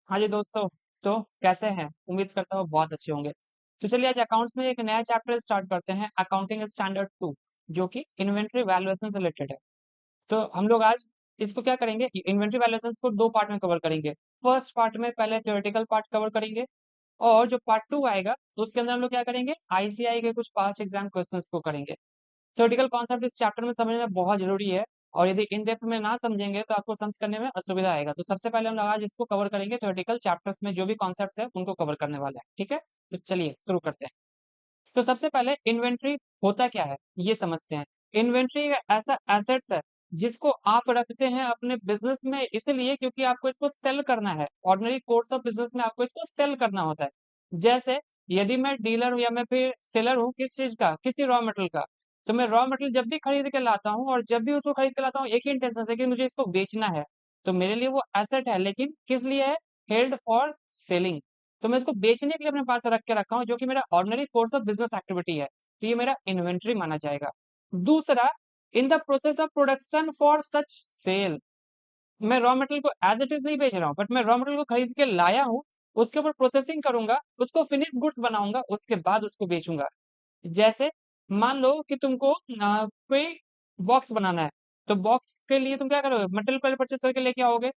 हाँ जी दोस्तों। तो कैसे हैं? उम्मीद करता हूँ बहुत अच्छे होंगे। तो चलिए आज अकाउंट्स में एक नया चैप्टर स्टार्ट करते हैं, अकाउंटिंग स्टैंडर्ड 2, जो कि इन्वेंट्री वैल्यूएशन से रिलेटेड है। तो हम लोग आज इसको क्या करेंगे, इन्वेंट्री वैल्यूएशन को दो पार्ट में कवर करेंगे। फर्स्ट पार्ट में पहले थ्योरेटिकल पार्ट कवर करेंगे, और जो पार्ट 2 आएगा उसके अंदर हम लोग क्या करेंगे, आईसीआई के कुछ पास्ट एग्जाम क्वेश्चंस को करेंगे। थ्योरेटिकल कॉन्सेप्ट इस चैप्टर में समझना बहुत जरूरी है, और यदि इन डेप्थ में ना समझेंगे तो आपको समझ करने में असुविधा आएगा। तो सबसे पहले हम लोग आज इसको कवर करेंगे, थ्योरेटिकल चैप्टर्स में जो भी कॉन्सेप्ट्स है उनको कवर करने वाला है। ठीक है, तो चलिए शुरू करते हैं। तो सबसे पहले इन्वेंट्री होता क्या है ये समझते हैं। इन्वेंट्री एक ऐसा एसेट्स है जिसको आप रखते हैं अपने बिजनेस में, इसलिए क्योंकि आपको इसको सेल करना है। ऑर्डिनरी कोर्स ऑफ बिजनेस में आपको इसको सेल करना होता है। जैसे यदि मैं डीलर हूं या मैं फिर सेलर हूं किस चीज का, किसी रॉ मटेरियल का, तो मैं रॉ मटेरियल जब भी खरीद के लाता हूँ और जब भी उसको खरीद के लाता हूँ एक ही इंटेंशन से कि मुझे इसको बेचना है। तो मेरे लिए वो एसेट है, लेकिन किस लिए है? Held for selling. तो मैं इसको बेचने के लिए अपने पास रख के रखा हूँ, जो कि मेरा ordinary course of business activity है। तो ये मेरा इन्वेंट्री माना जाएगा। दूसरा, in the process of production for such sale. मैं रॉ मटेरियल को एज इट इज नहीं बेच रहा हूँ, बट मैं रॉ मटेरियल को खरीद के लाया हूँ, उसके ऊपर प्रोसेसिंग करूंगा, उसको फिनिश गुड्स बनाऊंगा, उसके बाद उसको बेचूंगा। जैसे मान लो कि तुमको कोई बॉक्स बनाना है, तो बॉक्स के लिए तुम क्या करोगे, मटेरियल पहले परचेस करके लेके आओगे।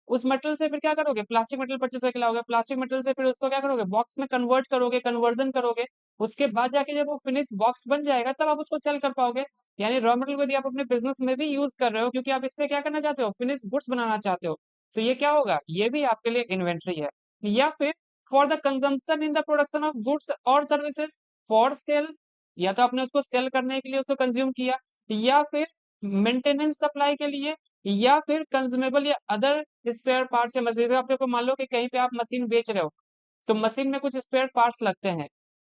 उस मटेरियल से फिर क्या करोगे, प्लास्टिक मटेरियल परचेस करके लाओगे, प्लास्टिक मटेरियल से फिर उसको क्या करोगे, बॉक्स में कन्वर्ट करोगे, कन्वर्जन करोगे। उसके बाद जाके जब वो फिनिश बॉक्स बन जाएगा तब आप उसको सेल कर पाओगे। यानी रॉ मटेरियल को यदि आप अपने बिजनेस में भी यूज कर रहे हो, क्योंकि आप इससे क्या करना चाहते हो, फिनिश गुड्स बनाना चाहते हो, तो ये क्या होगा, ये भी आपके लिए इन्वेंट्री है। या फिर for the consumption in the production of goods और सर्विसेज फॉर सेल, या तो आपने उसको सेल करने के लिए उसको कंज्यूम किया, या फिर मेंटेनेंस सप्लाई के लिए, या फिर कंज्यूमेबल या अदर स्पेयर पार्ट्स या मशीन। आपको मान लो कि कहीं पे आप मशीन बेच रहे हो, तो मशीन में कुछ स्पेयर पार्ट्स लगते हैं।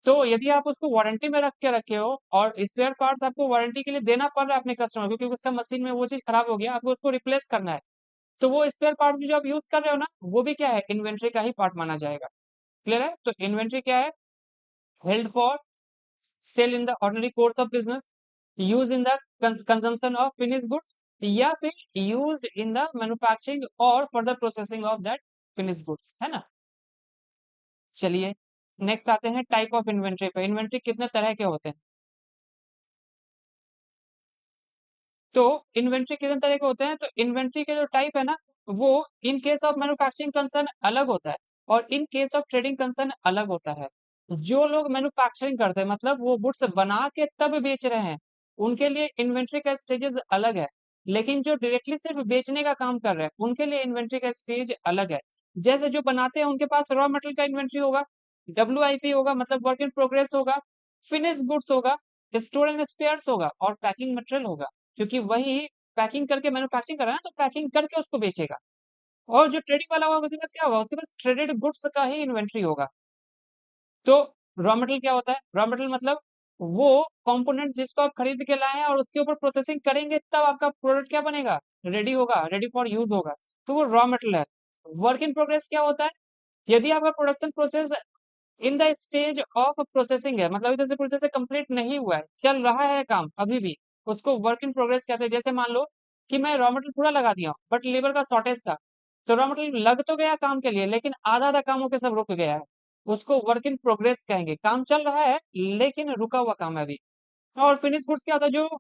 तो यदि आप उसको वारंटी में रख के रखे हो और स्पेयर पार्ट्स आपको वारंटी के लिए देना पड़ रहा है अपने कस्टमर को, क्योंकि उसका मशीन में वो चीज खराब हो गया, आपको उसको रिप्लेस करना है, तो वो स्पेयर पार्ट्स भी जो आप यूज कर रहे हो ना, वो भी क्या है, इन्वेंट्री का ही पार्ट माना जाएगा। क्लियर है? तो इन्वेंट्री क्या है? Held for sale in the ordinary course of business, use in the consumption of finish goods, या फिर यूज इन द मैन्युफैक्चरिंग और further processing of that finish goods, है ना। चलिए नेक्स्ट आते हैं टाइप ऑफ इन्वेंट्री पे। इन्वेंट्री कितने तरह के होते हैं? तो इन्वेंट्री कितने तरह के होते हैं, तो इन्वेंट्री के जो टाइप है ना, वो in case of manufacturing concern अलग होता है, और in case of trading concern अलग होता है। जो लोग मैन्युफैक्चरिंग करते हैं, मतलब वो गुड्स बना के तब बेच रहे हैं, उनके लिए इन्वेंट्री का स्टेजेस अलग है। लेकिन जो डायरेक्टली सिर्फ बेचने का काम कर रहे हैं, उनके लिए इन्वेंट्री का स्टेज अलग है। जैसे जो बनाते हैं उनके पास रॉ मटेरियल का इन्वेंट्री होगा, WIP होगा, मतलब वर्क इन प्रोग्रेस होगा, फिनिश गुड्स होगा, स्टोर एंड स्पेयर्स होगा, और पैकिंग मटेरियल होगा, क्योंकि वही पैकिंग करके मैन्युफैक्चरिंग कर रहा है ना, तो पैकिंग करके उसको बेचेगा। और जो ट्रेडिंग वाला होगा उसके पास क्या होगा, उसके पास ट्रेडेड गुड्स का ही इन्वेंट्री होगा। तो रॉ मटेरियल क्या होता है? रॉ मटेरियल मतलब वो कंपोनेंट जिसको आप खरीद के लाए हैं और उसके ऊपर प्रोसेसिंग करेंगे तब आपका प्रोडक्ट क्या बनेगा, रेडी होगा, रेडी फॉर यूज होगा, तो वो रॉ मटेरियल है। वर्क इन प्रोग्रेस क्या होता है? यदि आपका production process in the stage of processing है, मतलब इधर से पूरी तरह से कंप्लीट नहीं हुआ है, चल रहा है काम अभी भी, उसको वर्क इन प्रोग्रेस कहते हैं। जैसे मान लो कि मैं रॉ मटेरियल पूरा लगा दिया हूँ, बट लेबर का शॉर्टेज था, तो रॉ मटेरियल लग तो गया काम के लिए, लेकिन आधा आधा काम होकर सब रुक गया है, उसको वर्क इन प्रोग्रेस कहेंगे। काम चल रहा है लेकिन रुका हुआ काम है अभी। और फिनिश गुड्स क्या होता है, जो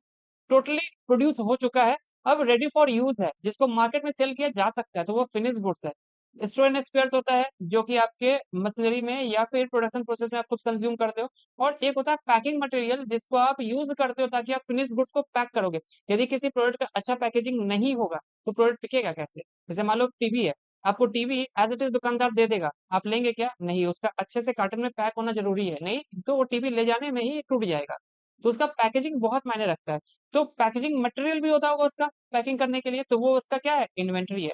टोटली प्रोड्यूस हो चुका है, अब रेडी फॉर यूज है, जिसको मार्केट में सेल किया जा सकता है, तो वो फिनिश गुड्स है। स्टोर एंड स्पेयर्स होता है, जो कि आपके मशीनरी में या फिर प्रोडक्शन प्रोसेस में आप खुद कंज्यूम करते हो। और एक होता है पैकिंग मटेरियल, जिसको आप यूज करते हो ताकि आप फिनिश गुड्स को पैक करोगे। यदि किसी प्रोडक्ट का अच्छा पैकेजिंग नहीं होगा तो प्रोडक्ट टिकेगा कैसे? जैसे मान लो टीवी है, आपको टीवी एज इट इज दुकानदार दे देगा, आप लेंगे क्या? नहीं, उसका अच्छे से कार्टन में पैक होना जरूरी है, नहीं तो वो टीवी ले जाने में ही टूट जाएगा। तो उसका पैकेजिंग बहुत मायने रखता है। तो पैकेजिंग मटेरियल भी होता होगा उसका पैकिंग करने के लिए, तो वो उसका क्या है, इन्वेंट्री है।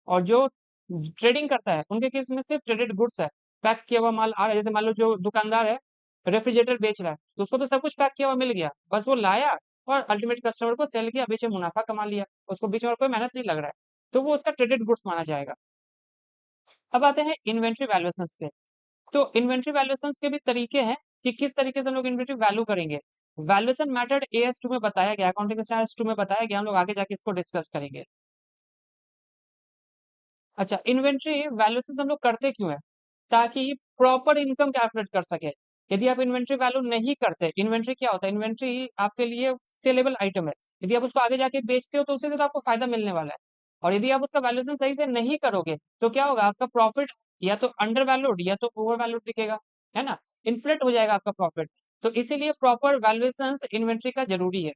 और जो ट्रेडिंग करता है उनके केस में सिर्फ ट्रेडेड गुड्स है, पैक किया हुआ माल आ रहा है। जैसे मान लो जो दुकानदार है रेफ्रिजरेटर बेच रहा है, तो उसको तो सब कुछ पैक किया हुआ मिल गया, बस वो लाया और अल्टीमेट कस्टमर को सेल किया, बीच में मुनाफा कमा लिया, उसको बीच में और कोई मेहनत नहीं लग रहा है, तो वो उसका ट्रेडेड गुड्स माना जाएगा। अब आते हैं इन्वेंट्री वैल्यूएशंस पे। तो इन्वेंट्री वैल्यूएशंस के भी तरीके हैं कि किस तरीके से हम लोग इन्वेंट्री वैल्यू करेंगे। वैल्यूएशन मेथड AS2 में बताया गया, अकाउंटिंग स्टैंडर्ड्स 2 में बताया गया, हम लोग आगे जाके इसको डिस्कस करेंगे। अच्छा, इन्वेंट्री वैल्यूएशन हम लोग करते क्यों है? ताकि प्रॉपर इनकम कैलकुलेट कर सके। यदि आप इन्वेंट्री वैल्यू नहीं करते, इन्वेंट्री क्या होता है? इन्वेंट्री आपके लिए सेलेबल आइटम है। यदि आप उसको आगे जाके बेचते हो तो उससे तो आपको फायदा मिलने वाला है। और यदि आप उसका वैल्यूएशन सही से नहीं करोगे तो क्या होगा? आपका प्रॉफिट या तो अंडर वैल्यूड या तो ओवर वैल्यूड दिखेगा, है ना? इन्फ्लेट हो जाएगा आपका प्रॉफिट। तो इसीलिए प्रॉपर वैल्यूएशन इन्वेंट्री का जरूरी है।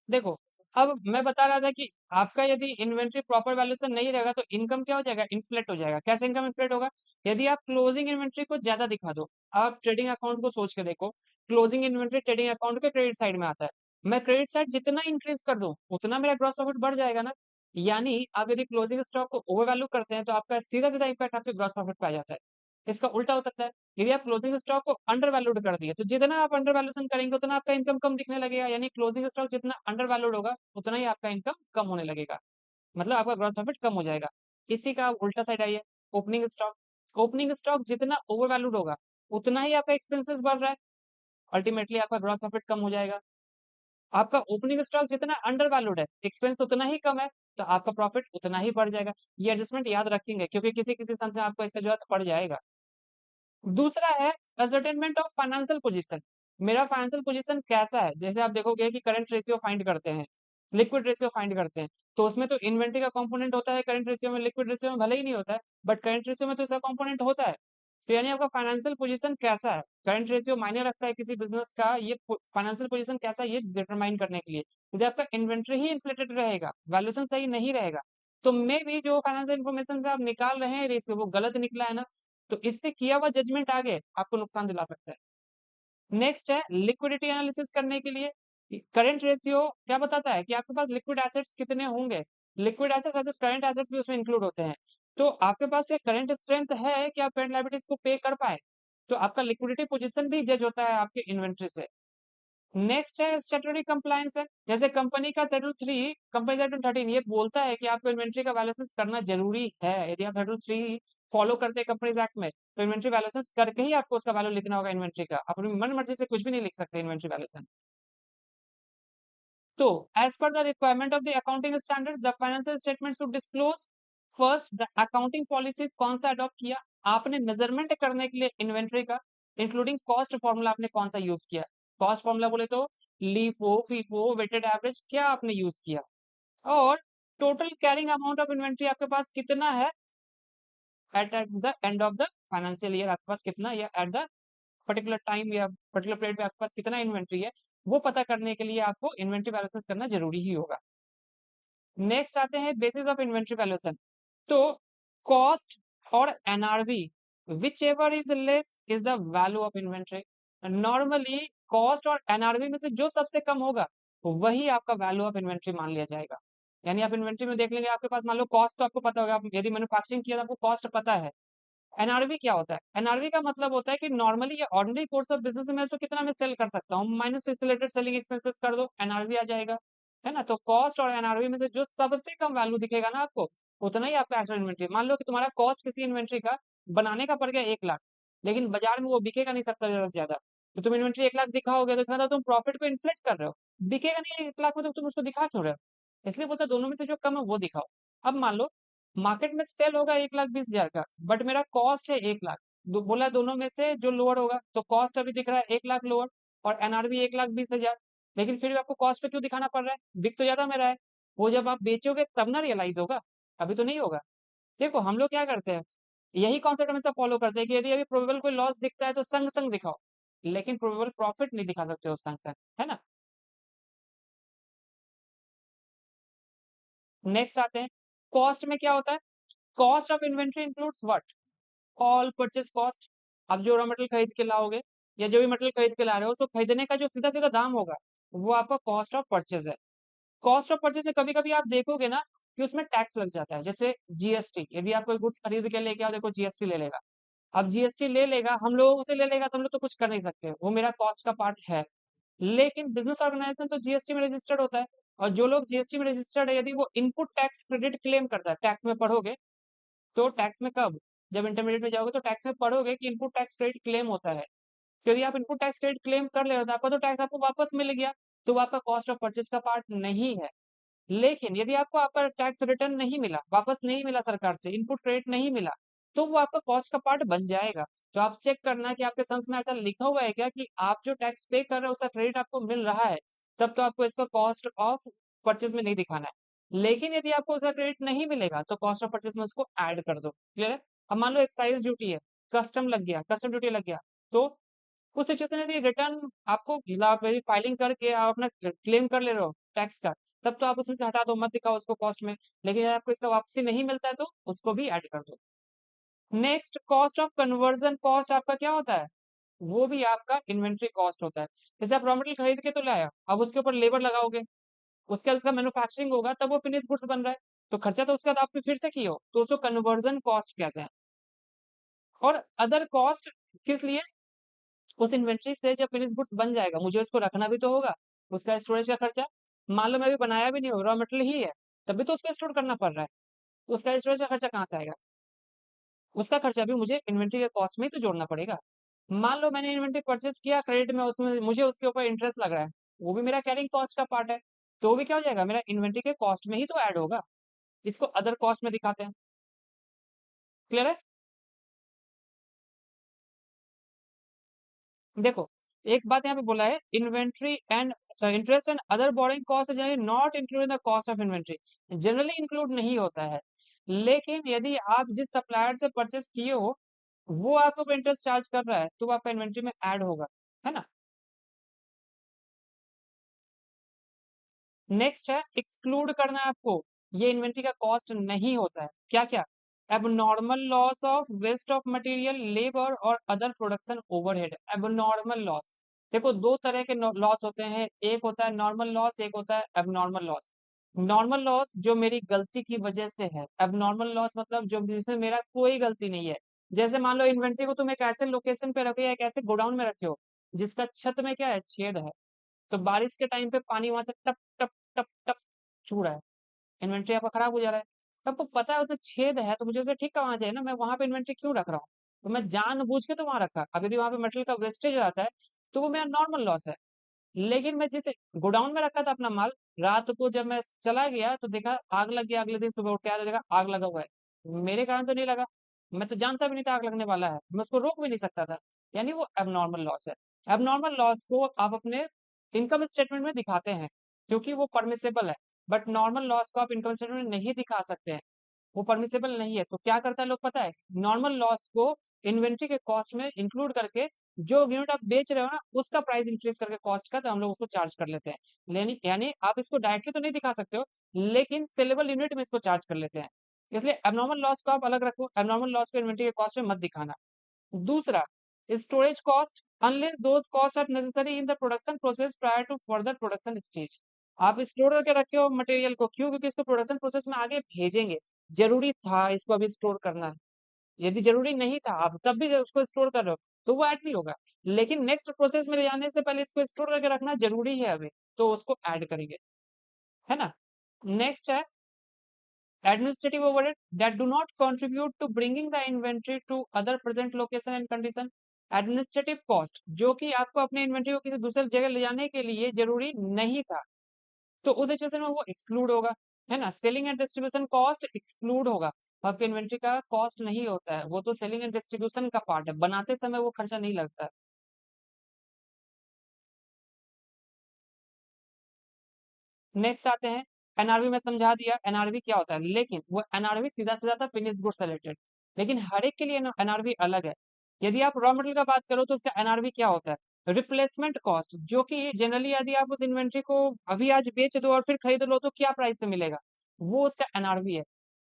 देखो, अब मैं बता रहा था कि आपका यदि इन्वेंट्री प्रॉपर वैल्यूएशन नहीं रहेगा तो इनकम क्या हो जाएगा? इन्फ्लेट हो जाएगा। कैसे इनकम इन्फ्लेट होगा? यदि आप क्लोजिंग इन्वेंट्री को ज्यादा दिखा दो। आप ट्रेडिंग अकाउंट को सोच के देखो, क्लोजिंग इन्वेंट्री ट्रेडिंग अकाउंट के क्रेडिट साइड में आता है। मैं क्रेडिट साइड जितना इंक्रीज कर दूं उतना मेरा ग्रॉस प्रॉफिट बढ़ जाएगा ना। यानी आप यदि क्लोजिंग स्टॉक को ओवर वैल्यू करते हैं तो आपका सीधा सीधा इम्पैक्ट आपके ग्रॉस प्रॉफिट पे आ जाता है। इसका उल्टा हो सकता है, यदि आप क्लोजिंग स्टॉक को अंडर वैल्यूड कर दिए तो जितना आप अंडर वैल्यूएशन करेंगे उतना आपका इनकम कम दिखने लगेगा। यानी क्लोजिंग स्टॉक जितना अंडर वैल्यूड होगा उतना ही आपका इनकम कम होने लगेगा, मतलब आपका ग्रॉस प्रॉफिट कम हो जाएगा। इसी का उल्टा साइड आइए, ओपनिंग स्टॉक। ओपनिंग स्टॉक जितना ओवर वैल्यूड होगा उतना ही आपका एक्सपेंसेस बढ़ रहा है, अल्टीमेटली आपका ग्रॉस प्रॉफिट कम हो जाएगा। आपका ओपनिंग स्टॉक जितना अंडर वैल्यूड है, एक्सपेंस उतना ही कम है, तो आपका प्रॉफिट उतना ही बढ़ जाएगा। ये एडजस्टमेंट याद रखेंगे क्योंकि किसी किसी सम से आपको इसका जरूरत पड़ जाएगा। दूसरा है असर्टेनमेंट ऑफ फाइनेंशियल पोजीशन। मेरा फाइनेंशियल पोजीशन कैसा है? जैसे आप देखोगे कि करंट रेशियो फाइंड करते हैं, लिक्विड रेशियो फाइंड करते हैं, तो उसमें तो इन्वेंट्री का कंपोनेंट होता है करंट रेशियो में, लिक्विड रेशियो में भले ही नहीं होता है, बट करंट रेशियो में तो इसका कंपोनेंट होता है। तो यानी आपका फाइनेंशियल पोजीशन कैसा है, करंट रेशियो मायने रखता है किसी बिजनेस का, ये फाइनेंशियल पोजीशन कैसा है ये डिटरमाइन करने के लिए। यदि आपका इन्वेंट्री ही इन्फ्लेटेड रहेगा, वैल्यूएशन सही नहीं रहेगा, तो मे भी जो फाइनेंशियल इन्फॉर्मेशन का आप निकाल रहे हैं रेशियो वो गलत निकला है ना, तो इससे किया हुआ जजमेंट आगे आपको नुकसान दिला सकता है। नेक्स्ट है लिक्विडिटी एनालिसिस करने के लिए। करंट रेशियो क्या बताता है कि आपके पास लिक्विड एसेट्स कितने होंगे। Liquid assets assets current assets भी उसमें इंक्लूड होते हैं। तो आपके पास ये करंट स्ट्रेंथ है कि आप करंट लायबिलिटीज को पे कर पाए, तो आपका लिक्विडिटी पोजीशन भी जज होता है आपके इन्वेंट्री से। नेक्स्ट है स्टैट्यूटरी कंप्लायंस है। जैसे कंपनी का शेड्यूल 3, कंपनी शेड्यूल 13 ये बोलता है कि आपको इन्वेंट्री का वैल्यूएशन करना जरूरी है। यदि आप शेड्यूल 3 फॉलो करते हैं कंपनीज एक्ट में तो इन्वेंट्री वैल्यूएशन करके ही आपको उसका वैल्यू लिखना होगा इन्वेंट्री का। अपनी मन मर्जी से कुछ भी नहीं लिख सकते इन्वेंट्री वैल्यूएशन। तो as per the requirement of the accounting standards the financial statement should disclose first the accounting policies. कौन सा अडॉप्ट किया आपने मेजरमेंट करने के लिए इन्वेंट्री का, इंक्लूडिंग कॉस्ट फॉर्मूला आपने कौन सा यूज किया। कॉस्ट फॉर्मूला बोले तो लीफो फीफो वेटेड एवरेज क्या आपने यूज किया, और total carrying amount of inventory आपके पास कितना है at the end of the financial year. आपके पास कितना या एट द पर्टिकुलर टाइम या पर्टिकुलर पीरियड में आपके पास कितना इन्वेंट्री है, वो पता करने के लिए आपको इन्वेंट्री वैल्यूएशन करना जरूरी ही होगा। नेक्स्ट आते हैं बेसिस ऑफ इन्वेंट्री वैल्यूएशन। तो कॉस्ट और NRV which ever is less is the value of inventory. Normally cost और एनआरवी में से जो सबसे कम होगा वही आपका वैल्यू ऑफ इन्वेंट्री मान लिया जाएगा। यानी आप इन्वेंट्री में देख लेंगे आपके पास मान लो कॉस्ट तो आपको पता होगा, आप यदि मैन्युफैक्चरिंग किया तो आपको कॉस्ट पता है। एनआरवी क्या होता है? एनआरवी का मतलब होता है कि नॉर्मली या ऑर्डिनरी कोर्स ऑफ बिजनेस में मैं इसको कितना मैं सेल कर सकता हूँ, माइनस इससे रिलेटेड सेलिंग एक्सपेंसेस कर दो, एनआरवी आ जाएगा, है ना। तो कॉस्ट और एनआरवी में से जो सबसे कम वैल्यू दिखेगा ना आपको उतना ही आपका एक्चुअल इन्वेंट्री। मान लो कि तुम्हारा कॉस्ट किसी इन्वेंट्री का बनाने का पड़ गया 1 लाख, लेकिन बाजार में वो बिकेगा नहीं 70,000 से ज्यादा, तो तुम इन्वेंट्री 1 लाख दिखाओगे तो इसका मतलब तुम प्रॉफिट को इन्फ्लेट कर रहे हो। बिकेगा नहीं 1 लाख में तो तुम उसको दिखा क्यों रहे हो? इसलिए बोलते दोनों में से जो कम है वो दिखाओ। अब मान लो मार्केट में सेल होगा 1,20,000 का, बट मेरा कॉस्ट है 1 लाख। बोला दोनों में से जो लोअर होगा, तो कॉस्ट अभी दिख रहा है 1 लाख लोअर और एनआरबी 1,20,000, लेकिन फिर भी आपको कॉस्ट पे क्यों दिखाना पड़ रहा है? बिक तो ज्यादा में रहा है। वो जब आप बेचोगे तब ना रियलाइज होगा, अभी तो नहीं होगा। देखो हम लोग क्या करते हैं, यही कॉन्सेप्ट हमेशा फॉलो करते हैं कि यदि अभी प्रोबेबल कोई लॉस दिखता है तो संग संग दिखाओ, लेकिन प्रोबेबल प्रॉफिट नहीं दिखा सकते हो संग संग, है ना। नेक्स्ट आते हैं कॉस्ट में क्या होता है। Cost of inventory includes what, all purchase cost. आप जो रॉ मटेरियल खरीद के लाओगे या जो भी मटेरियल खरीद के ला रहे हो उसको खरीदने का जो सीधा सीधा दाम होगा वो आपका कॉस्ट ऑफ परचेज है। कॉस्ट ऑफ परचेज में कभी कभी आप देखोगे ना कि उसमें टैक्स लग जाता है, जैसे जीएसटी। यदि आप कोई गुड्स खरीद के लेके आओ देखो जीएसटी ले लेगा। अब जीएसटी ले लेगा, हम लोगों से ले लेगा तो हम लोग तो कुछ कर नहीं सकते, वो मेरा कॉस्ट का पार्ट है। लेकिन बिजनेस ऑर्गेनाइजेशन तो जीएसटी में रजिस्टर्ड होता है, और जो लोग जीएसटी में रजिस्टर्ड है यदि वो इनपुट टैक्स क्रेडिट क्लेम करता है, टैक्स में पढ़ोगे तो टैक्स में कब, जब इंटरमीडिएट में जाओगे तो टैक्स में पढ़ोगे कि इनपुट टैक्स क्रेडिट क्लेम होता है। तो यदि आप इनपुट टैक्स क्रेडिट क्लेम कर ले रहे हो तो आपका तो टैक्स आपको वापस मिल गया, तो वो आपका कॉस्ट ऑफ परचेज का पार्ट नहीं है। लेकिन यदि आपको आपका टैक्स रिटर्न नहीं मिला, वापस नहीं मिला सरकार से, इनपुट क्रेडिट नहीं मिला, तो वो आपका कॉस्ट का पार्ट बन जाएगा। तो आप चेक करना कि आपके सम्स में ऐसा लिखा हुआ है क्या कि आप जो टैक्स पे कर रहे हो उसका क्रेडिट आपको मिल रहा है, तब तो आपको इसका कॉस्ट ऑफ परचेज में नहीं दिखाना है। लेकिन यदि आपको उसका क्रेडिट नहीं मिलेगा तो कॉस्ट ऑफ परचेज में उसको ऐड कर दो। क्लियर है? अब मान लो एक्साइज ड्यूटी है, कस्टम लग गया, कस्टम ड्यूटी लग गया, तो उस सिचुएशन में रिटर्न आपको फाइलिंग करके आप अपना क्लेम कर ले रहे हो टैक्स का, तब तो आप उसमें से हटा दो, मत दिखाओ उसको कॉस्ट में। लेकिन अगर आपको इसका वापसी नहीं मिलता है तो उसको भी ऐड कर दो। Next, cost of conversion cost आपका क्या होता है? वो भी आपका इन्वेंट्री कॉस्ट होता है। जैसे आप रॉ मटेरियल खरीद के तो लाया, अब उसके ऊपर लेबर लगाओगे, उसके बाद उसका मैन्युफैक्चरिंग होगा, तब वो फिनिश गुड्स बन रहा है, तो खर्चा तो उसके बाद आपने फिर से किया हो, तो उसको कन्वर्जन कॉस्ट कहते हैं। और अदर कॉस्ट किस लिए? उस इन्वेंट्री से जब फिनिश गुड्स बन जाएगा, मुझे उसको रखना भी तो होगा, उसका स्टोरेज का खर्चा। मान लो मैं अभी बनाया भी नहीं हो, रॉ मटेरियल ही है, तब भी तो उसको स्टोर करना पड़ रहा है, तो उसका स्टोरेज का खर्चा कहाँ से आएगा? उसका खर्चा भी मुझे इन्वेंट्री के कॉस्ट में ही तो जोड़ना पड़ेगा। मान लो मैंने इन्वेंट्री परचेज किया क्रेडिट में, उसमें मुझे उसके ऊपर इंटरेस्ट लग रहा है, वो भी मेरा कैरिंग कॉस्ट का पार्ट है, तो वो भी क्या हो जाएगा, मेरा इन्वेंट्री के कॉस्ट में ही तो ऐड होगा। इसको अदर कॉस्ट में दिखाते हैं। क्लियर है? देखो, एक बात यहाँ पे बोला है, inventory and interest and other borrowing cost not include in the cost of inventory, generally include नहीं होता है। लेकिन यदि आप जिस सप्लायर से परचेस किए हो वो आपको इंटरेस्ट चार्ज कर रहा है, तो वो आपका इन्वेंट्री में ऐड होगा, है ना? नेक्स्ट है एक्सक्लूड करना है आपको, ये इन्वेंट्री का कॉस्ट नहीं होता है। क्या क्या? Abnormal loss of waste of material, labour और other production overhead. Abnormal loss, देखो दो तरह के लॉस होते हैं, एक होता है नॉर्मल लॉस, एक होता है एबनॉर्मल लॉस। नॉर्मल लॉस जो मेरी गलती की वजह से है, एबनॉर्मल लॉस मतलब जो जिसमें मेरा कोई गलती नहीं है। जैसे मान लो इन्वेंट्री को तुम एक ऐसे लोकेशन पे रखे या एक ऐसे गोडाउन में रखे हो जिसका छत में क्या है, छेद है, तो बारिश के टाइम पे पानी वहां से टप टप टप टप छू रहा है, इन्वेंट्री आपका खराब हो जा रहा है। तो आपको पता है उसमें छेद है, तो मुझे उसे ठीक करवाना चाहिए ना, मैं वहां पे इन्वेंट्री क्यों रख रहा हूँ? तो मैं जानबूझ के तो वहां रखा। अब यदि वहां पे मटेरियल का वेस्टेज हो जाता है तो वो मेरा नॉर्मल लॉस है। लेकिन मैं जिसे गोडाउन में रखा था अपना माल, रात को जब मैं चला गया तो देखा आग लग गया, अगले दिन सुबह उठ के आया तो देखा आग लगा हुआ है, मेरे कारण तो नहीं लगा, मैं तो जानता भी नहीं था आग लगने वाला है, मैं उसको रोक भी नहीं सकता था, यानी वो एबनॉर्मल लॉस है। एबनॉर्मल लॉस को आप अपने इनकम स्टेटमेंट में दिखाते हैं क्योंकि वो परमिसेबल है, बट नॉर्मल लॉस को आप इनकम स्टेटमेंट में नहीं दिखा सकते हैं, वो परमिसेबल नहीं है। तो क्या करता है लोग पता है, नॉर्मल लॉस को इन्वेंट्री के कॉस्ट में इंक्लूड करके जो यूनिट आप बेच रहे हो ना उसका प्राइस इंक्रीज करके कॉस्ट का, तो हम लोग उसको चार्ज कर लेते हैं। यानी यानी आप इसको डायरेक्टली तो नहीं दिखा सकते हो, लेकिन सेलेबल यूनिट में इसको चार्ज कर लेते हैं। इसलिए एबनॉर्मल लॉस को आप अलग रखो, एबनॉर्मल लॉस को इन्वेंट्री के कॉस्ट में मत दिखाना। दूसरा, storage cost unless those cost are necessary in the production process prior to further production stage. आप स्टोर करके रखे हो मटेरियल को, क्यों? क्योंकि इसको प्रोडक्शन प्रोसेस में आगे भेजेंगे, जरूरी था इसको अभी स्टोर करना। यदि जरूरी नहीं था आप तब भी उसको स्टोर कर रहे हो तो वो ऐड नहीं होगा, लेकिन नेक्स्ट प्रोसेस में ले जाने से पहले इसको स्टोर करके रखना जरूरी है अभी, तो उसको ऐड करेंगे, है ना? नेक्स्ट है administrative overhead that do not contribute to bringing the inventory to other present location and condition। Administrative cost जो कि आपको अपने इन्वेंट्री को किसी दूसरी जगह ले जाने के लिए जरूरी नहीं था, तो उस सिचुएशन में वो एक्सक्लूड होगा, है ना? Selling and distribution cost exclude होगा, आपके इन्वेंट्री का कॉस्ट नहीं होता है, वो तो सेलिंग एंड डिस्ट्रीब्यूशन का पार्ट है, बनाते समय वो खर्चा नहीं लगता। नेक्स्ट आते हैं, एनआरवी में समझा दिया एनआरवी क्या होता है, लेकिन वो एनआरवी सीधा सीधा था फिनिश गुड्स रिलेटेड, लेकिन हर एक के लिए एनआरवी अलग है। यदि आप रॉ मटेरियल का बात करो तो उसका एनआरवी क्या होता है, रिप्लेसमेंट कॉस्ट, जो कि जनरली यदि आप उस इन्वेंट्री को अभी आज बेच दो और फिर खरीद लो तो क्या प्राइस पे मिलेगा, वो उसका एनआरवी है।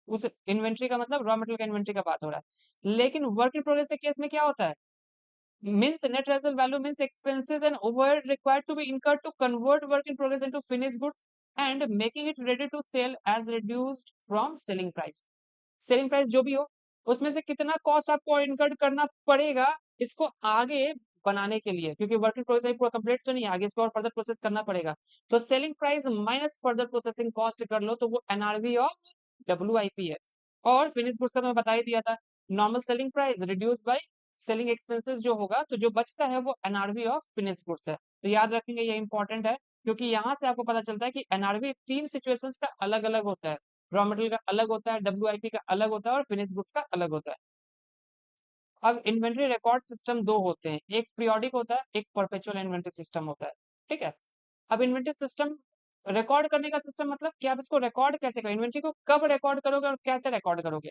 उस इन्वेंट्री का मतलब रॉ मटेरियल का इन्वेंट्री का बात हो रहा है। लेकिन वर्क इन प्रोग्रेस के केस में क्या होता है, means net present value means expenses and overhead required to be incurred to convert work in progress into finished goods and making it ready to sell as reduced from selling price। Selling price जो भी हो उसमें से कितना cost आपको incurred करना पड़ेगा इसको आगे बनाने के लिए, क्योंकि वर्क इन प्रोग्रेस अभी पूरा कंप्लीट तो नहीं है, आगे इसको और फर्दर प्रोसेस करना पड़ेगा, तो selling price minus further processing cost कर लो तो वो एनआरवी ऑफ डब्ल्यूआईपी है। और फिनिश गुड्स का तो मैं बता ही दिया था, normal selling price reduce by selling expenses जो होगा, तो जो बचता है वो एनआरवी ऑफ फिनिश गुड्स है। तो याद रखेंगे, ये इंपॉर्टेंट है। क्योंकि यहाँ से आपको पता चलता है कि एनआरबी 3 सिचुएशंस का अलग अलग होता है। रॉ मटेरियल का अलग होता है, डब्ल्यूआईपी का अलग होता है और फिनिश गुड्स का अलग होता है। अब इन्वेंट्री रिकॉर्ड सिस्टम दो होते हैं, एक पीरियोडिक होता है, एक परपेचुअल इन्वेंट्री सिस्टम होता है। ठीक है। अब इन्वेंट्री सिस्टम रिकॉर्ड करने का सिस्टम मतलब कि आप इसको रिकॉर्ड कैसे करोगे, इन्वेंट्री को कब रिकॉर्ड करोगे और कैसे रिकॉर्ड करोगे।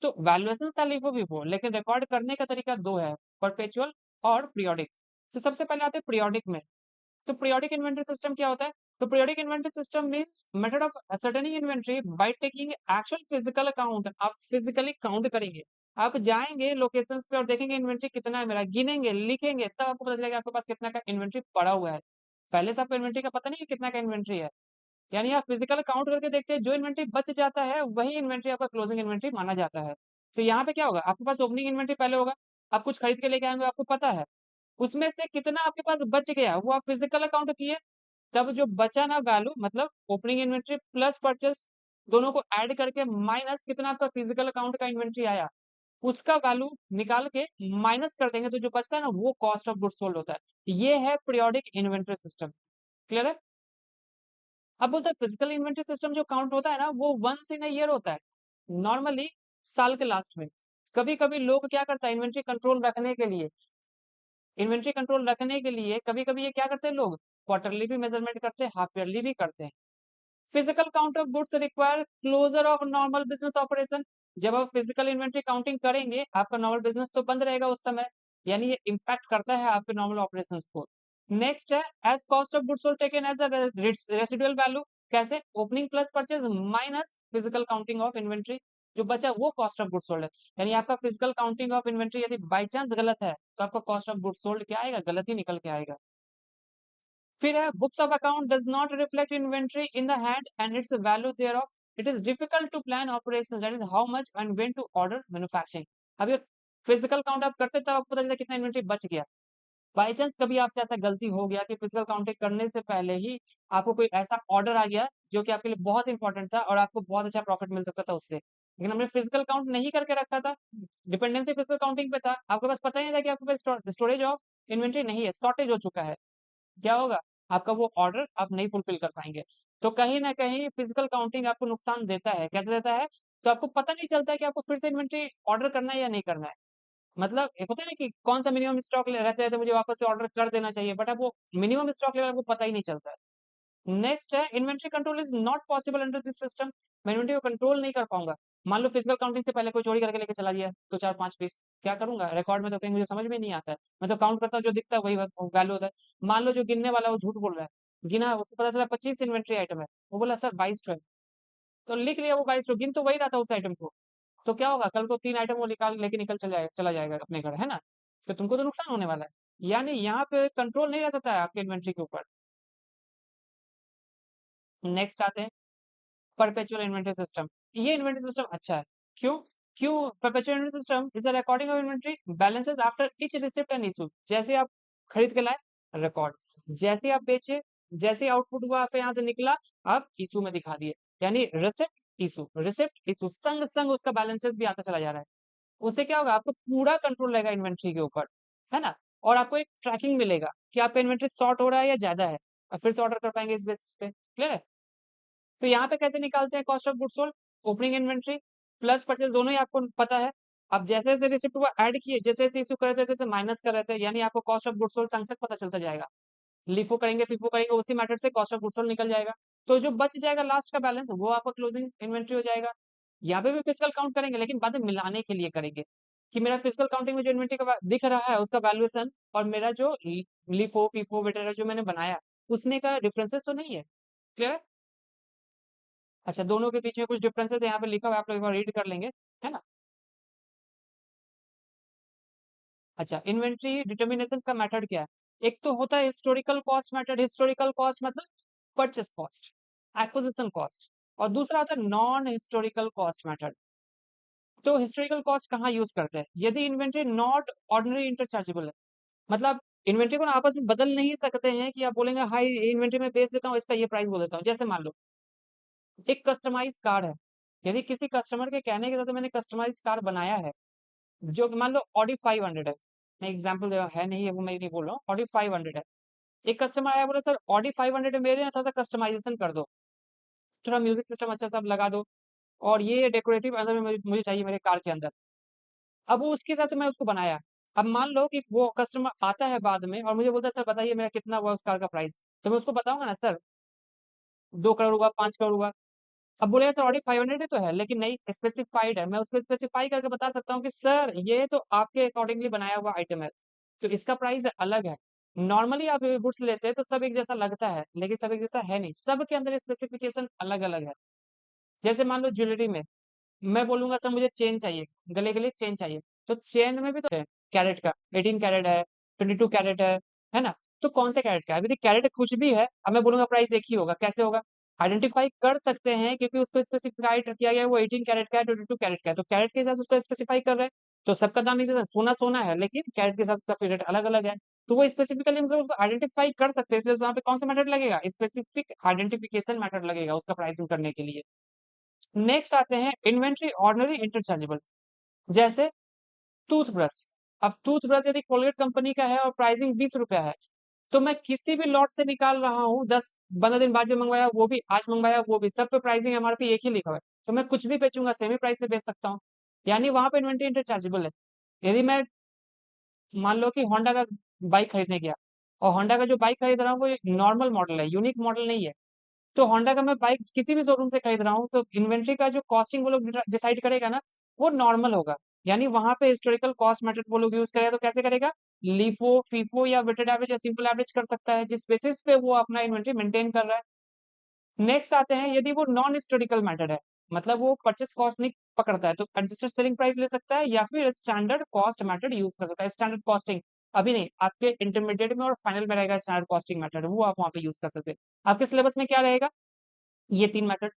तो वैल्यूएशन था लिफो विफो, लेकिन रिकॉर्ड करने का तरीका दो है, परपेचुअल और पीरियोडिक। तो सबसे पहले आते हैं पीरियोडिक में। तो पीरियोडिक इन्वेंटरी सिस्टम क्या होता है? तो periodic inventory system means method of ascertaining inventory by taking actual physical account. आप फिजिकली काउंट करेंगे, आप जाएंगे लोकेशंस पे और देखेंगे इन्वेंट्री कितना है मेरा, गिनेंगे, लिखेंगे, तब आपको पता चलेगा आपके पास कितना का इन्वेंट्री पड़ा हुआ है। पहले से आपको इन्वेंट्री का पता नहीं है कितना का इन्वेंट्री है। यानी आप फिजिकल काउंट करके देखते हैं, जो इन्वेंट्री बच जाता है वही इन्वेंट्री आपका क्लोजिंग इन्वेंट्री माना जाता है। तो यहाँ पे क्या होगा, आपके पास ओपनिंग इन्वेंट्री पहले होगा, आप कुछ खरीद के लेके आएंगे, आपको पता है उसमें से कितना आपके पास बच गया, वो आप फिजिकल अकाउंट किए, तब जो बचा ना वैल्यू मतलब ओपनिंग इन्वेंट्री प्लस परचेस, दोनों को ऐड करके माइनस कितना आपका फिजिकल अकाउंट का इन्वेंट्री आया, उसका वैल्यू निकाल के माइनस कर देंगे, तो जो बचता है ना वो कॉस्ट ऑफ गुड्स सोल्ड होता है। ये है पीरियोडिक इन्वेंट्री सिस्टम। क्लियर है? अब बोलते हैं फिजिकल इन्वेंट्री सिस्टम जो काउंट होता है ना वो वंस इन अ ईयर होता है, नॉर्मली साल के लास्ट में। कभी कभी लोग क्या करता है, इन्वेंट्री कंट्रोल रखने के लिए कभी कभी ये क्या करते हैं लोग, क्वार्टरली भी मेजरमेंट करते हैं, हाफ ईयरली भी करते हैं। Physical count of goods require closure of normal business operation. जब आप फिजिकल इन्वेंट्री काउंटिंग करेंगे आपका नॉर्मल बिजनेस तो बंद रहेगा उस समय, यानी ये इम्पैक्ट करता है आपके नॉर्मल ऑपरेशंस को। नेक्स्ट है as cost of goods sold taken as a residual value. कैसे? Opening plus purchase minus physical counting of inventory, जो बचा वो कॉस्ट ऑफ गुड्स सोल्ड है। यानी आपका फिजिकल काउंटिंग ऑफ इन्वेंट्री यदि बाई चांस गलत है तो आपका कॉस्ट ऑफ गुड्स सोल्ड क्या आएगा, गलत ही निकल के आएगा। फिर है books of account does not reflect inventory in the hand and its value there of. It is difficult to plan operations, that is how much and when to order manufacturing. अब ये फिजिकल काउंट आप करते तब आपको पता चलता कितना inventory बच गया। बाई चांस कभी आपसे ऐसा गलती हो गया कि फिजिकल काउंटिंग करने से पहले ही आपको कोई ऐसा ऑर्डर आ गया जो कि आपके लिए बहुत इंपॉर्टेंट था और आपको बहुत अच्छा प्रॉफिट मिल सकता था उससे, लेकिन हमने फिजिकल काउंट नहीं करके रखा था, डिपेंडेंसी फिजिकल काउंटिंग पे था, आपके पास पता ही नहीं था कि आपके पास स्टोरेज ऑफ इन्वेंट्री नहीं है, शॉर्टेज हो चुका है। क्या होगा, आपका वो ऑर्डर आप नहीं फुलफिल कर पाएंगे। तो कहीं ना कहीं फिजिकल काउंटिंग आपको नुकसान देता है। कैसे देता है? तो आपको पता नहीं चलता है कि आपको फिर से इन्वेंट्री ऑर्डर करना है या नहीं करना है। मतलब एक होता है ना कि कौन सा मिनिमम स्टॉक रहते रहते मुझे वापस से ऑर्डर कर देना चाहिए, बट अब वो मिनिमम स्टॉक लेवल आपको पता ही नहीं चलता है। नेक्स्ट है inventory control is not possible under this system. मैं इन्वेंट्री को कंट्रोल नहीं कर पाऊंगा। मान लो फिजिकल काउंटिंग से पहले कोई चोरी करके लेके चला गया तो 4-5 पीस, क्या करूंगा, रिकॉर्ड में तो कहीं मुझे समझ में नहीं आता है। मैं तो काउंट करता हूँ, जो दिखता है वही वैल्यू होता है। मान लो जो गिनने वाला है वो झूठ बोल रहा है, गिना उसको पता चला 25 इन्वेंट्री आइटम है, वो बोला सर 22 है, तो लिख लिया वो 22, गिन तो वही रहा था उस आइटम को। तो क्या होगा, कल को 3 आइटम वो निकाल लेके निकल चला जाएगा अपने घर, है ना। तो तुमको तो नुकसान होने वाला है। यानी यहाँ पे कंट्रोल नहीं रह सकता है आपके इन्वेंट्री के ऊपर। नेक्स्ट आते हैं परपेचुअल इन्वेंटरी सिस्टम। ये इन्वेंटरी सिस्टम अच्छा है। क्यों? क्यों? Perpetual inventory system is a recording of inventory balances after each receipt and issue. जैसे आप खरीद के लाए रिकॉर्ड, जैसे आप बेचे, जैसे आउटपुट हुआ आपके यहाँ से निकला, आप इशू में दिखा दिए। यानी रिसिप्ट इशू संग संग उसका बैलेंसेस भी आता चला जा रहा है। उससे क्या होगा, आपको पूरा कंट्रोल रहेगा इन्वेंट्री के ऊपर, है ना। और आपको एक ट्रैकिंग मिलेगा कि आपका इन्वेंट्री शॉर्ट हो रहा है या ज्यादा है, और फिर से ऑर्डर कर पाएंगे इस बेसिस पे। क्लियर है? तो यहाँ पे कैसे निकालते हैं cost of goods sold, opening inventory plus purchase दोनों ही आपको पता है। अब जैसे जैसे रिसिप्ट हुआ ऐड किए, जैसे जैसे इशू कर रहे थे जैसे माइनस कर रहे थे, यानी आपको कॉस्ट ऑफ गुड्स सोल्ड संग संग पता चलता जाएगा। लिफो करेंगे फिफो करेंगे उसी मेथड से कॉस्ट ऑफ गुड्स सोल्ड निकल जाएगा। तो जो बच जाएगा लास्ट का बैलेंस वो आपका क्लोजिंग इन्वेंट्री हो जाएगा। यहाँ पे भी फिजिकल काउंट करेंगे लेकिन बाद में मिलाने के लिए करेंगे कि मेरा फिजिकल काउंटिंग में जो इन्वेंट्री का दिख रहा है उसका वैल्यूएशन और मेरा जो लिफो फीफो वगैरह जो मैंने बनाया उसमें का डिफरेंसेस तो नहीं है। क्लियर है? अच्छा, दोनों के बीच में कुछ डिफरेंसेस यहाँ पे लिखा हुआ है, आप लोग एक बार रीड कर लेंगे, है ना। अच्छा, इन्वेंट्री डिटर्मिनेशन का मेथड क्या है? एक तो होता है historical cost method. Historical cost मतलब परचेस कॉस्ट, एक्विजिशन कॉस्ट। और दूसरा होता है नॉन हिस्टोरिकल कॉस्ट मेथड। तो हिस्टोरिकल कॉस्ट कहाँ यूज करते हैं? यदि इन्वेंट्री नॉट ऑर्डिनरी इंटरचार्जेबल है, मतलब इन्वेंट्री को ना आपस में बदल नहीं सकते हैं कि आप बोलेंगे हाई इन्वेंट्री में बेच देता हूँ इसका ये प्राइस बोल देता हूँ। जैसे मान लो एक कस्टमाइज कार है, यदि किसी कस्टमर के कहने के वजह से मैंने कस्टमाइज कार बनाया है, जो कि मान लो ऑडी 500 है, मैं एग्जांपल दे रहा हूँ, है नहीं है वो मैं नहीं बोल रहा हूँ, ऑडी 500 है। एक कस्टमर आया बोला सर ऑडी 500 मेरे यहाँ थोड़ा सा कस्टमाइजेशन कर दो, थोड़ा म्यूजिक सिस्टम अच्छा सा लगा दो, और ये डेकोरेटिव अंदर में मुझे चाहिए मेरे कार के अंदर। अब वो उसके हिसाब से मैं उसको बनाया। अब मान लो कि वो कस्टमर आता है बाद में और मुझे बोलता है सर बताइए मेरा कितना हुआ उस कार का प्राइस, तो मैं उसको बताऊंगा ना सर 2 करोड़ हुआ, 5 करोड़ हुआ। अब बोलेगा सर ऑडी 500 ही तो है, लेकिन नहीं स्पेसिफाइड है, मैं उसको स्पेसिफाई करके बता सकता हूँ कि सर ये तो आपके अकॉर्डिंगली बनाया हुआ आइटम है, तो इसका प्राइस अलग है। नॉर्मली आप गुड्स लेते हैं तो सब एक जैसा लगता है, लेकिन सब एक जैसा है नहीं, सब के अंदर स्पेसिफिकेशन अलग अलग है। जैसे मान लो ज्वेलरी में मैं बोलूंगा सर मुझे चेन चाहिए, गले के लिए चेन चाहिए, तो चेन में भी तो है कैरेट का, 18 कैरेट है, 22 कैरेट है ना। तो कौन से कैरेट का है, अभी कैरेट कुछ भी है, अब मैं बोलूंगा प्राइस एक ही होगा, कैसे होगा? आइडेंटिफाई कर सकते हैं क्योंकि उसको स्पेसिफाइड किया गया है, वो 18 कैरेट का है, 22 कैरेट का है, तो कैरेट के हिसाब से उसको स्पेसिफाई कर रहे हैं। तो सबका दाम एक जैसा, सोना सोना है लेकिन कैरेट के हिसाब से उसका रेट अलग अलग है। तो वो स्पेसिफिकली मतलब उसको आइडेंटिफाई कर सकते हैं, इसलिए वहाँ पे कौन सा मेथड लगेगा, स्पेसिफिक आइडेंटिफिकेशन मेथड लगेगा उसका प्राइसिंग करने के लिए। नेक्स्ट आते हैं इन्वेंट्री ऑर्डिनरी इंटरचार्जेबल, जैसे टूथब्रश। अब टूथब्रश यदि कोलगेट कंपनी का है और प्राइसिंग 20 रुपया है, तो मैं किसी भी लॉट से निकाल रहा हूँ, 10-15 दिन बाद जो मंगवाया वो भी, आज मंगवाया वो भी, सब पे प्राइसिंग एमआरपी एक ही लिखा हुआ है, तो मैं कुछ भी बेचूंगा सेम ही प्राइस से बेच सकता हूँ। यानी वहां पे इन्वेंट्री इंटरचार्जेबल है। यदि मैं मान लो कि होंडा का बाइक खरीदने गया, और होंडा का जो बाइक खरीद रहा हूँ वो नॉर्मल मॉडल है, यूनिक मॉडल नहीं है, तो होंडा का मैं बाइक किसी भी शोरूम से खरीद रहा हूँ, तो इन्वेंट्री का जो कॉस्टिंग वो लोग डिसाइड करेगा ना, वो नॉर्मल होगा। यानी वहां पे हिस्टोरिकल कॉस्ट मेथड वो लोग यूज करेगा, तो कैसे करेगा? लीफो, फीफो या वेटेड एवरेज या सिंपल एवरेज कर सकता है, जिस बेसिस पे वो अपना इन्वेंट्री मेंटेन कर रहा है। नेक्स्ट आते हैं यदि वो नॉन हिस्टोरिकल मेथड है, मतलब वो परचेस कॉस्ट नहीं पकड़ता है, तो एडजस्टेड सेलिंग प्राइस ले सकता है या फिर स्टैंडर्ड कॉस्ट मेथड यूज कर सकता है। स्टैंडर्ड कॉस्टिंग अभी नहीं, आपके इंटरमीडिएट में और फाइनल में रहेगा स्टैंडर्ड कॉस्टिंग मेथड, वो आप वहां पे यूज कर सकते हैं। आपके सिलेबस में क्या रहेगा? ये 3 मेथड,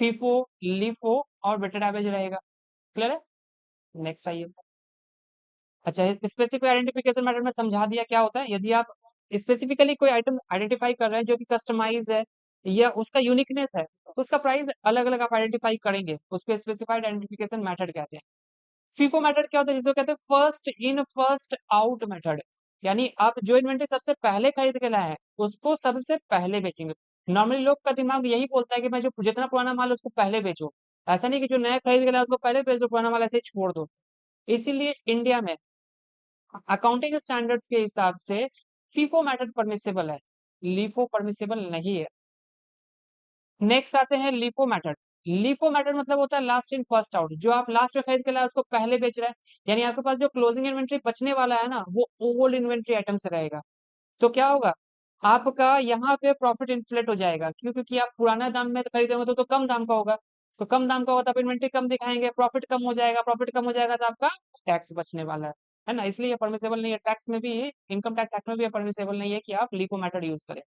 फीफो, लीफो और वेटेड एवरेज रहेगा। क्लियर है? नेक्स्ट आइए। अच्छा, स्पेसिफिक आइडेंटिफिकेशन मेथड में समझा दिया क्या होता है। यदि आप स्पेसिफिकली कोई आइटम आइडेंटिफाई कर रहे हैं जो कि कस्टमाइज है या उसका यूनिकनेस है, तो उसका प्राइस अलग अलग आप आइडेंटिफाई करेंगे, उसको स्पेसिफाइड आइडेंटिफिकेशन मेथड कहते हैं। फीफो मेथड क्या होता है, जिसको कहते हैं first in first out method. यानी आप जो इन्वेंट्री सबसे पहले खरीद के लाए हैं उसको सबसे पहले बेचेंगे। नॉर्मली लोग का दिमाग यही बोलता है कि मैं जो जितना पुराना माल है उसको पहले बेचो, ऐसा नहीं कि जो नया खरीद के लाया उसको पहले बेच दो, पुराना माल ऐसे ही छोड़ दो। इसीलिए इंडिया में अकाउंटिंग स्टैंडर्ड्स के हिसाब से फीफो मेथड परमिसेबल है, लीफो परमिसेबल नहीं है। नेक्स्ट आते हैं लीफो मेथड। लीफो मेथड मतलब होता है लास्ट इन फर्स्ट आउट, जो आप लास्ट में खरीद के लाए उसको पहले बेच रहे हैं। यानी आपके पास जो क्लोजिंग इन्वेंट्री बचने वाला है ना, वो ओल्ड इन्वेंट्री आइटम से रहेगा। तो क्या होगा, आपका यहाँ पे प्रॉफिट इन्फ्लेट हो जाएगा, क्यों? क्योंकि आप पुराना दाम में खरीदे हो तो कम दाम का होगा, तो कम दाम का होगा तो आप इन्वेंट्री कम दिखाएंगे, प्रॉफिट कम हो जाएगा, प्रॉफिट कम हो जाएगा तो आपका टैक्स बचने वाला है ना, इसलिए परमिसेबल नहीं है। टैक्स में भी, इनकम टैक्स एक्ट में भी परमिसेबल नहीं है कि आप लीफो मेथड यूज करें।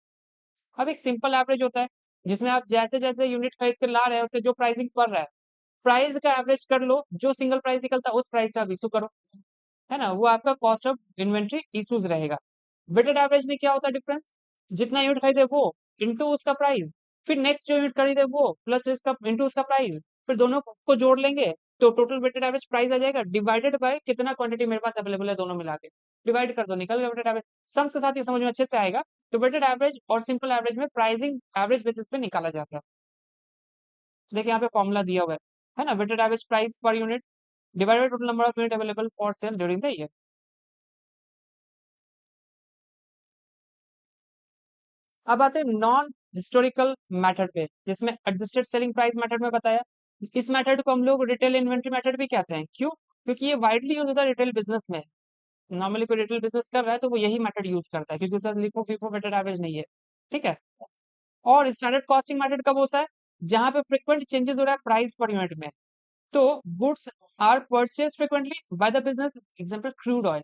अब एक सिंपल एवरेज होता है, जिसमें आप जैसे जैसे यूनिट खरीद के ला रहे हैं उसके जो प्राइसिंग पड़ रहा है, प्राइस का एवरेज कर लो, जो सिंगल प्राइस निकलता है उस प्राइस का आप इशू करो, है ना, वो आपका कॉस्ट ऑफ इन्वेंट्री इशूज रहेगा। वेटेड एवरेज में क्या होता है डिफरेंस, जितना यूनिट खरीदे वो इंटू उसका प्राइस, फिर नेक्स्ट जो यूनिट खरीदे वो प्लस इसका इंटू उसका प्राइस, फिर दोनों को जोड़ लेंगे तो टोटल वेटेड एवरेज प्राइस आ जाएगा, डिवाइडेड बाय कितना क्वांटिटी मेरे पास अवेलेबल है, दोनों मिला के डिवाइड कर दो, निकल गया वेटेड एवरेज। सम्स के साथ ये समझ में अच्छे से आएगा। तो वेटेड एवरेज और सिंपल एवरेज में प्राइसिंग एवरेज बेसिस पे निकाला जाता है। देखिए यहाँ पे फॉर्मूला दिया हुआ है ना, weighted average price per unit divided total number of unit available for sale during the year. अब आते हैं नॉन हिस्टोरिकल मेथड पे, जिसमें एडजस्टेड सेलिंग प्राइस मेथड में बताया। इस मेथड को हम लोग रिटेल इन्वेंट्री मेथड भी कहते हैं, क्यों? क्योंकि ये वाइडली यूज होता है रिटेल बिजनेस में। नॉर्मली कोई रिटेल बिजनेस कर रहा है तो वो यही मेथड यूज करता है, क्योंकि उसका लिफो फीफो वेटेड एवरेज नहीं है। ठीक है। और स्टैंडर्ड कॉस्टिंग मेथड कब होता है, जहां पे फ्रिक्वेंट चेंजेस हो रहा है प्राइस पर यूनिट में। तो goods are purchase frequently by the business, example crude oil.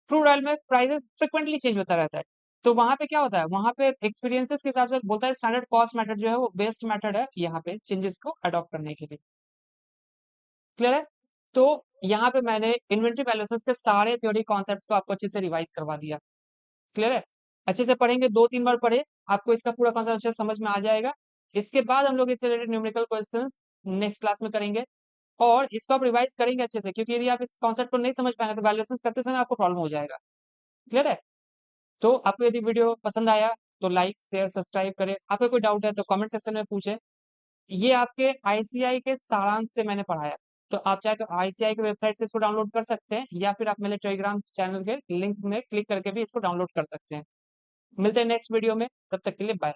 Crude oil में प्राइसेस फ्रिक्वेंटली चेंज होता रहता है, तो वहां पे क्या होता है, वहां पे एक्सपीरियंसेस के हिसाब से बोलता है स्टैंडर्ड कॉस्ट मेथड जो है वो बेस्ट मेथड है यहाँ पे चेंजेस को अडॉप्ट करने के लिए। क्लियर है? तो यहाँ पे मैंने इन्वेंट्री वैल्यूएशंस के सारे थ्योरी कॉन्सेप्ट्स को आपको अच्छे से रिवाइज करवा दिया। क्लियर है? अच्छे से पढ़ेंगे, 2-3 बार पढ़े, आपको इसका पूरा कॉन्सेप्ट अच्छे से समझ में आ जाएगा। इसके बाद हम लोग इससे related numerical questions next class में करेंगे, और इसको आप रिवाइज करेंगे अच्छे से, क्योंकि यदि आप इस कॉन्सेप्ट को नहीं समझ पाएंगे तो वैल्यूएशंस करते समय आपको प्रॉब्लम हो जाएगा। क्लियर है? तो आपको यदि वीडियो पसंद आया तो लाइक शेयर सब्सक्राइब करें। आपका कोई डाउट है तो कमेंट सेक्शन में पूछें। ये आपके आईसीआई के सारांश से मैंने पढ़ाया। तो आप चाहे तो आईसीआई की वेबसाइट से इसको डाउनलोड कर सकते हैं, या फिर आप मेरे टेलीग्राम चैनल के लिंक में क्लिक करके भी इसको डाउनलोड कर सकते हैं। मिलते हैं नेक्स्ट वीडियो में, तब तक के लिए बाय।